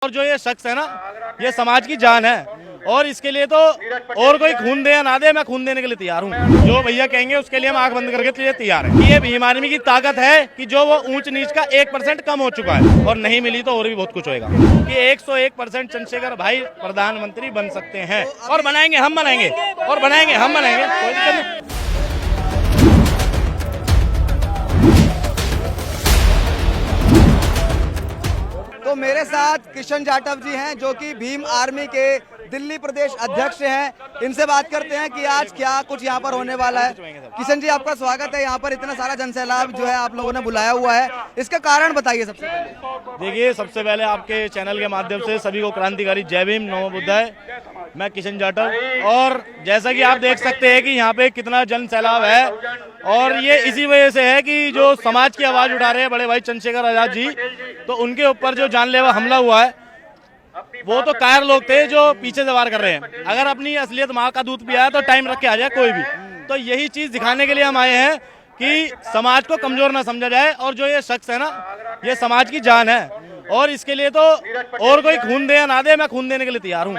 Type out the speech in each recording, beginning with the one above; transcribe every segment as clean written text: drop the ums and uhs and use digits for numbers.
और जो ये शख्स है ना, ये समाज की जान है और इसके लिए तो और कोई खून दे या ना दे, मैं खून देने के लिए तैयार हूँ। जो भैया कहेंगे उसके लिए हम आंख बंद करके लिए तैयार है। ये भीम आर्मी की ताकत है कि जो वो ऊंच नीच का 1% कम हो चुका है और नहीं मिली तो और भी बहुत कुछ होएगा कि 101% चंद्रशेखर भाई प्रधानमंत्री बन सकते हैं और बनाएंगे, हम बनाएंगे और बनाएंगे, हम बनाएंगे, कोई दिक्कत नहीं। तो मेरे साथ किशन जाटव जी हैं जो कि भीम आर्मी के दिल्ली प्रदेश अध्यक्ष हैं। इनसे बात करते हैं कि आज क्या कुछ यहाँ पर होने वाला है। किशन जी, आपका स्वागत है। यहाँ पर इतना सारा जनसैलाब जो है आप लोगों ने बुलाया हुआ है, इसका कारण बताइए सबसे पहले। देखिए, सबसे पहले आपके चैनल के माध्यम से सभी को क्रांतिकारी जय भीम, नमो बुद्धाय। मैं किशन जाटव और जैसा कि आप देख सकते हैं कि यहाँ पे कितना जन सैलाब है और ये इसी वजह से है कि जो समाज की आवाज उठा रहे हैं बड़े भाई चंद्रशेखर आजाद जी, तो उनके ऊपर जो जानलेवा हमला हुआ है वो तो कायर लोग थे जो पीछे से वार कर रहे हैं। अगर अपनी असलियत माँ का दूध पिया है तो टाइम रख के आ जाए कोई भी। तो यही चीज दिखाने के लिए हम आए हैं कि समाज को कमजोर ना समझा जाए और जो ये शख्स है ना, ये समाज की जान है और इसके लिए तो और कोई खून दे या ना दे, मैं खून देने के लिए तैयार हूँ।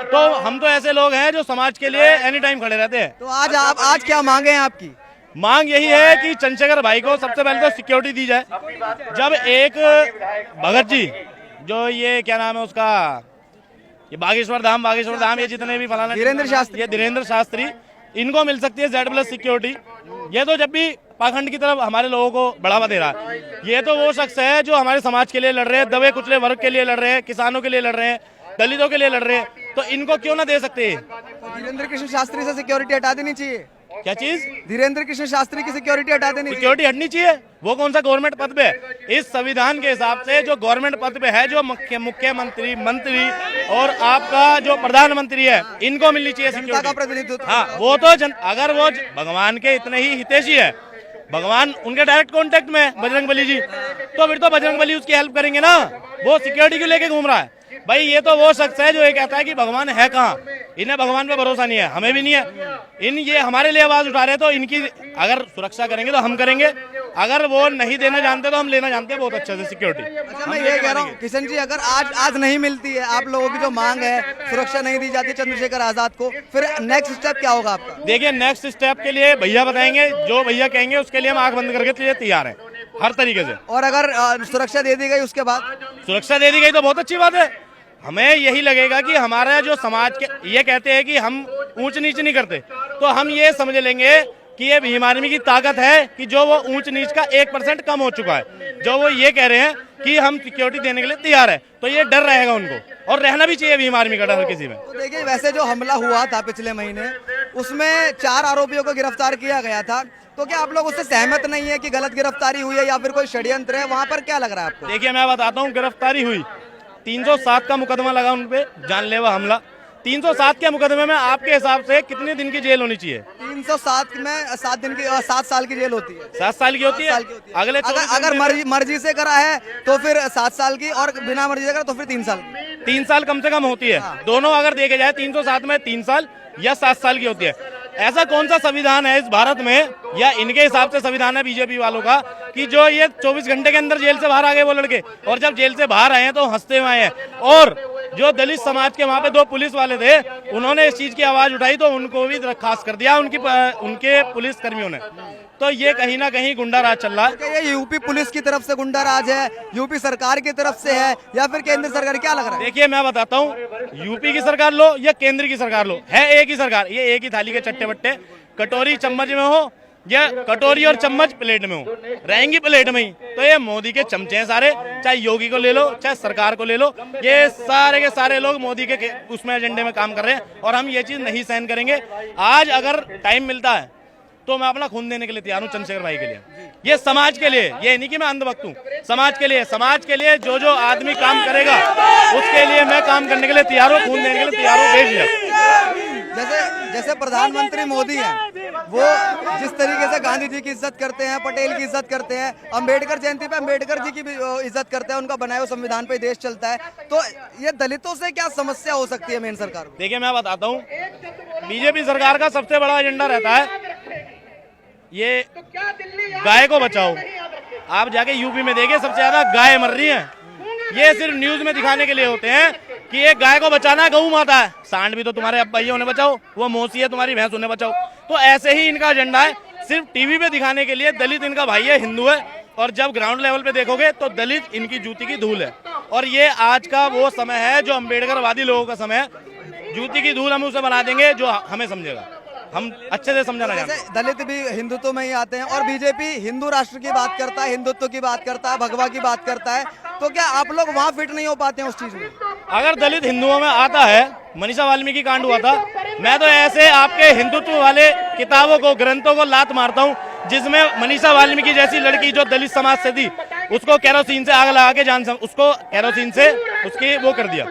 तो हम तो ऐसे लोग हैं जो समाज के लिए एनी टाइम खड़े रहते हैं। तो आज क्या मांगे हैं आपकी? मांग यही है कि चंद्रशेखर भाई को सबसे पहले तो सिक्योरिटी दी जाए। जब एक भगत जी, जो ये क्या नाम है उसका, ये बागेश्वर धाम ये जितने भी फलाना धीरेन्द्र शास्त्री, ये धीरेन्द्र शास्त्री, इनको मिल सकती है Z+ सिक्योरिटी। ये तो जब भी पाखंड की तरफ हमारे लोगों को बढ़ावा दे रहा है। ये तो वो शख्स है जो हमारे समाज के लिए लड़ रहे हैं, दबे कुचले वर्ग के लिए लड़ रहे हैं, किसानों के लिए लड़ रहे हैं, दलितों के लिए लड़ रहे हैं, तो इनको क्यों ना दे सकते हैं? धीरेन्द्र कृष्ण शास्त्री से सिक्योरिटी हटा देनी चाहिए। क्या चीज? धीरेन्द्र कृष्ण शास्त्री की सिक्योरिटी हटा देनी चाहिए। सिक्योरिटी हटनी चाहिए। वो कौन सा गवर्नमेंट पद पे है? इस संविधान के हिसाब से जो गवर्नमेंट पद पे है, जो मुख्यमंत्री, मंत्री और आपका जो प्रधानमंत्री है, इनको मिलनी चाहिए सिक्योरिटी का प्रतिनिधित्व। हाँ, वो तो अगर वो भगवान के इतने ही हितैषी है, भगवान उनके डायरेक्ट कांटेक्ट में है बजरंगबली जी, तो फिर तो बजरंगबली उसकी हेल्प करेंगे ना। वो सिक्योरिटी को लेके घूम रहा है। भाई ये तो वो शख्स है जो ये कहता है कि भगवान है कहाँ। इन्हें भगवान पे भरोसा नहीं है, हमें भी नहीं है। ये हमारे लिए आवाज उठा रहे हैं तो इनकी अगर सुरक्षा करेंगे तो हम करेंगे। अगर वो नहीं देना जानते तो हम लेना जानते हैं बहुत अच्छे से सिक्योरिटी। अच्छा, मैं ये कह रहा हूँ किशन जी, अगर आज नहीं मिलती है आप लोगों की जो मांग है, सुरक्षा नहीं दी जाती चंद्रशेखर आजाद को, फिर नेक्स्ट स्टेप क्या होगा आपका? देखिए, नेक्स्ट स्टेप के लिए भैया बताएंगे, जो भैया कहेंगे उसके लिए हम आंख बंद करके तैयार है हर तरीके से। और अगर सुरक्षा दे दी गई उसके बाद? सुरक्षा दे दी गई तो बहुत अच्छी बात है। हमें यही लगेगा कि हमारा जो समाज के ये कहते हैं कि हम ऊंच नीच नहीं करते, तो हम ये समझ लेंगे कि ये भीम आर्मी की ताकत है कि जो वो ऊंच नीच का 1% कम हो चुका है। जो वो ये कह रहे हैं कि हम सिक्योरिटी देने के लिए तैयार है, तो ये डर रहेगा उनको और रहना भी चाहिए भीम आर्मी का डर किसी में। तो देखिए, वैसे जो हमला हुआ था पिछले महीने, उसमें 4 आरोपियों को गिरफ्तार किया गया था, तो क्या आप लोग उससे सहमत नहीं है कि गलत गिरफ्तारी हुई है या फिर कोई षड्यंत्र है? वहाँ पर क्या लग रहा है आपको? देखिए, मैं बताता हूँ, गिरफ्तारी हुई, 307 का मुकदमा लगा उन पे, जानलेवा हमला। 307 के मुकदमे में आपके हिसाब से कितने दिन की जेल होनी चाहिए? 307 में 7 साल की जेल होती है। 7 साल की होती है। अगले अगर मर्जी से करा है तो फिर 7 साल की, और बिना मर्जी से करा तो फिर 3 साल। 3 साल कम से कम होती है। दोनों अगर देखे जाए 307 में 3 साल या 7 साल की होती है। ऐसा कौन सा संविधान है इस भारत में, या इनके हिसाब से संविधान है बीजेपी वालों का, कि जो ये 24 घंटे के अंदर जेल से बाहर आ गए वो लड़के, और जब जेल से बाहर आए हैं तो हंसते हुए आए हैं। और जो दलित समाज के वहाँ पे 2 पुलिस वाले थे, उन्होंने इस चीज की आवाज उठाई तो उनको भी बर्खास्त कर दिया उनके पुलिस कर्मियों ने। तो ये कहीं ना कहीं गुंडा राज चल रहा है। ये यूपी पुलिस की तरफ से गुंडा राज है, यूपी सरकार की तरफ से है, या फिर केंद्र सरकार? क्या लग रहा है? देखिए, मैं बताता हूँ, यूपी की सरकार लो या केंद्र की सरकार लो, है एक ही सरकार। ये एक ही थाली के चट्टे बट्टे, कटोरी चम्मच में हो या कटोरी और चम्मच प्लेट में हो, रहेंगी प्लेट में ही। तो ये मोदी के चमचे हैं सारे, चाहे योगी को ले लो चाहे सरकार को ले लो, ये सारे के सारे लोग मोदी के उसमें एजेंडे में काम कर रहे हैं और हम ये चीज नहीं सहन करेंगे। आज अगर टाइम मिलता है तो मैं अपना खून देने के लिए तैयार हूँ चंद्रशेखर भाई के लिए, ये समाज के लिए। ये नहीं कि मैं अंधभक्त हूँ, समाज के लिए जो आदमी काम करेगा उसके लिए मैं काम करने के लिए तैयार हूँ, खून देने के लिए तैयार हूँ बेझिझक। जैसे प्रधानमंत्री मोदी हैं, वो जिस तरीके से गांधी जी की इज्जत करते हैं, पटेल की इज्जत करते हैं, अंबेडकर जयंती पे अंबेडकर जी की भी इज्जत करते हैं, उनका बनाए हुए संविधान पे देश चलता है, तो ये दलितों से क्या समस्या हो सकती है मेन सरकार को? देखिए, मैं बताता हूँ, बीजेपी सरकार का सबसे बड़ा एजेंडा रहता है ये गाय को बचाओ। आप जाके यूपी में देखिए, सबसे ज्यादा गाय मर रही हैं। ये सिर्फ न्यूज में दिखाने के लिए होते हैं कि एक गाय को बचाना गऊ माता है, सांड भी तो तुम्हारे अब भैया उन्हें बचाओ, वो मौसी है तुम्हारी भैंस उन्हें बचाओ। तो ऐसे ही इनका एजेंडा है, सिर्फ टीवी पे दिखाने के लिए। दलित इनका भाई है, हिंदू है, और जब ग्राउंड लेवल पे देखोगे तो दलित इनकी जूती की धूल है। और ये आज का वो समय है जो अम्बेडकरवादी लोगों का समय है। जूती की धूल हम उसे बना देंगे जो हमें समझेगा, हम अच्छे से समझाना चाहते हैं। दलित भी हिंदुत्व में ही आते हैं और बीजेपी हिंदू राष्ट्र की बात करता है, हिंदुत्व की बात करता है, भगवा की बात करता है, तो क्या आप लोग वहाँ फिट नहीं हो पाते हैं उस चीज में? अगर दलित हिंदुओं में आता है, मनीषा वाल्मीकि कांड हुआ था, मैं तो ऐसे आपके हिंदुत्व वाले किताबों को, ग्रंथों को लात मारता हूँ जिसमें मनीषा वाल्मीकि जैसी लड़की जो दलित समाज से थी उसको केरोसिन से आग लगा के उसको केरोसिन से उसकी वो कर दिया,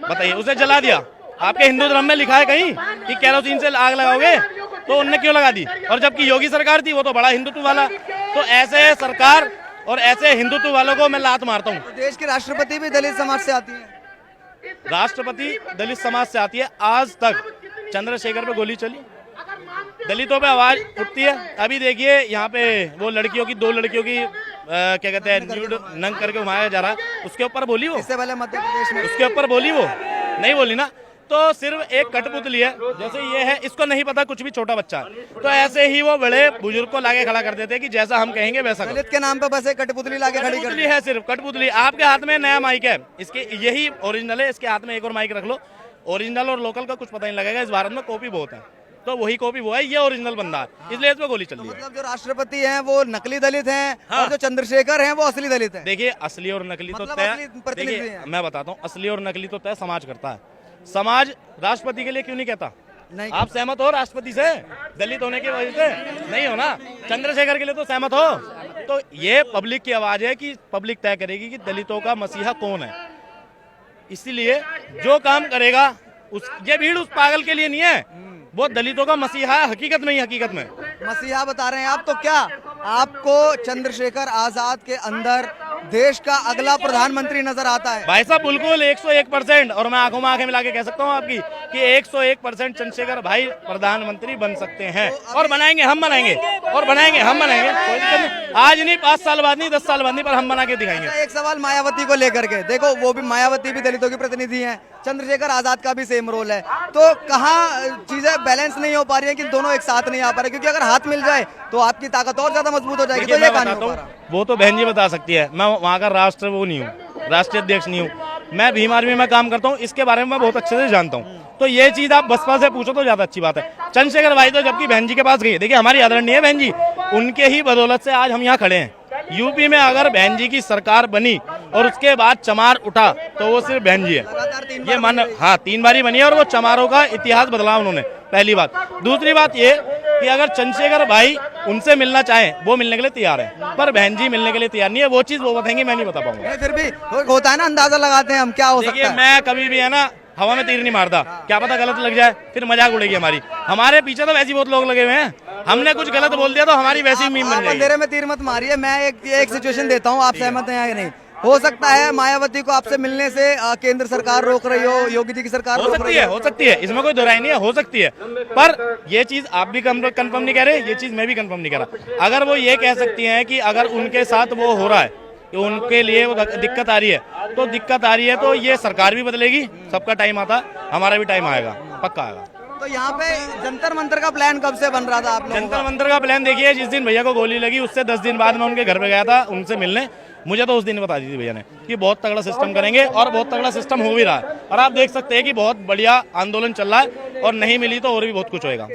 बताइए, उसे जला दिया। आपके हिंदू धर्म में लिखा है कहीं कि केरोसिन से आग लगाओगे? तो उनने क्यों लगा दी? और जबकि योगी सरकार थी वो तो बड़ा हिंदुत्व वाला। तो ऐसे सरकार और ऐसे हिंदुत्व वालों को मैं लात मारता हूँ। तो देश की राष्ट्रपति भी दलित समाज से आती है, राष्ट्रपति दलित समाज से आती है। आज तक चंद्रशेखर पे गोली चली, दलितों पे आवाज उठती है। अभी देखिए यहाँ पे वो लड़कियों की, 2 लड़कियों की क्या कहते हैं, न्यूड नंग करके घुमाया जा रहा है, उसके ऊपर बोली वो? इससे पहले मध्य प्रदेश में उसके ऊपर बोली वो? नहीं बोली ना। तो सिर्फ एक कठपुतली है, जैसे ये है, इसको नहीं पता कुछ भी, छोटा बच्चा है। तो ऐसे ही वो बड़े बुजुर्ग को लाके खड़ा कर देते हैं कि जैसा हम कहेंगे वैसा करो। दलित के नाम पे बस एक कठपुतली लाके खड़ी कर कठपुतली है, सिर्फ कठपुतली। आपके हाथ में नया माइक है, इसके यही ओरिजिनल है, इसके हाथ में एक और माइक रख लो। ओरिजिनल और लोकल का कुछ पता नहीं लगेगा। इस भारत में कॉपी बहुत है, तो वही कॉपी वो है, ये ओरिजिनल बंदा है, इसलिए इसमें गोली चल रही है। मतलब जो राष्ट्रपति हैं वो नकली दलित हैं, हाँ। और जो चंद्रशेखर हैं वो असली दलित हैं। देखिए, असली और नकली तो मतलब तय, असली प्रतिनिधि देखिए हैं। मैं बताता हूँ, असली और नकली तो तय समाज करता है। समाज राष्ट्रपति के लिए क्यों नहीं कहता? नहीं, आप सहमत हो राष्ट्रपति से दलित होने की वजह से? नहीं हो ना। चंद्रशेखर के लिए तो सहमत हो। तो ये पब्लिक की आवाज है कि पब्लिक तय करेगी कि दलितों का मसीहा कौन है। इसीलिए जो काम करेगा ये भीड़ उस पागल के लिए नहीं है, वो दलितों का मसीहा है हकीकत में ही, हकीकत में मसीहा बता रहे हैं आप। तो क्या आपको चंद्रशेखर आजाद के अंदर देश का अगला प्रधानमंत्री नजर आता है? भाई साहब बिल्कुल 101%। और मैं आंखों में आंखें मिला के कह सकता हूँ आपकी कि 101% चंद्रशेखर भाई प्रधानमंत्री बन सकते हैं। और बनाएंगे, हम बनाएंगे, और बनाएंगे, हम बनाएंगे, कोई दिक्कत नहीं। आज नहीं, 5 साल बाद नहीं, 10 साल बाद नहीं, पर हम बना के दिखाएंगे। एक सवाल मायावती को लेकर के, देखो वो भी, मायावती भी दलितों की प्रतिनिधि हैं, चंद्रशेखर आजाद का भी सेम रोल है, तो कहाँ चीजें बैलेंस नहीं हो पा रही है कि दोनों एक साथ नहीं आ पा रहे? क्योंकि अगर हाथ मिल जाए तो आपकी ताकत और ज्यादा मजबूत हो जाएगी। तो ये कहानी हो पा रहा। वो तो बहन जी बता सकती है, मैं वहाँ का वो नहीं हूँ, राष्ट्रीय अध्यक्ष नहीं हूँ। मैं भीम आर्मी में काम करता हूँ, इसके बारे में मैं बहुत अच्छे से जानता हूँ। तो ये चीज आप बसपा से पूछो तो ज्यादा अच्छी बात है। चंद्रशेखर भाई तो जबकि बहन जी के पास गई, देखिए हमारी आदरणीय बहन जी, उनके ही बदौलत से आज हम यहाँ खड़े हैं। यूपी में अगर बहन जी की सरकार बनी और उसके बाद चमार उठा तो वो सिर्फ बहन जी है। ये मान, हाँ 3 बार ही बनी है, और वो चमारों का इतिहास बदला उन्होंने, पहली बात। दूसरी बात ये कि अगर चंद्रशेखर भाई उनसे मिलना चाहें, वो मिलने के लिए तैयार है, पर बहन जी मिलने के लिए तैयार नहीं है। वो चीज वो बताएंगे, मैं नहीं बता पाऊंगा। फिर भी होता है ना, अंदाजा लगाते हैं हम क्या हो सकता है। मैं कभी भी है ना हवा में तीर नहीं मारता, क्या पता गलत लग जाए, फिर मजाक उड़ेगी हमारी। हमारे पीछे तो वैसे बहुत लोग लगे हुए हैं, हमने कुछ गलत बोल दिया तो हमारी वैसी मीम बन जाएगी। अंधेरे में तीर मत मारिए। मैं एक सिचुएशन देता हूँ, आप सहमत हैं या नहीं? हो सकता है मायावती को आपसे मिलने से केंद्र सरकार रोक रही हो, योगी जी की सरकार रोक रही है। हो सकती है, इसमें कोई दोहराई नहीं है, हो सकती है। पर ये चीज आप भी कंफर्म नहीं कह रहे, ये चीज मैं भी कंफर्म नहीं कर रहा। अगर वो ये कह सकती हैं कि अगर उनके साथ वो हो रहा है, उनके लिए वो दिक्कत आ रही है, तो दिक्कत आ रही है तो ये सरकार भी बदलेगी, सबका टाइम आता, हमारा भी टाइम आएगा, पक्का आएगा। तो यहाँ पे जंतर मंतर का प्लान कब से बन रहा था आप लोगों का? जंतर मंतर का प्लान देखिए, जिस दिन भैया को गोली लगी उससे 10 दिन बाद मैं उनके घर पे गया था उनसे मिलने। मुझे तो उस दिन बता दी थी भैया ने कि बहुत तगड़ा सिस्टम करेंगे, और बहुत तगड़ा सिस्टम हो भी रहा है। और आप देख सकते हैं कि बहुत बढ़िया आंदोलन चल रहा है, और नहीं मिली तो और भी बहुत कुछ होएगा।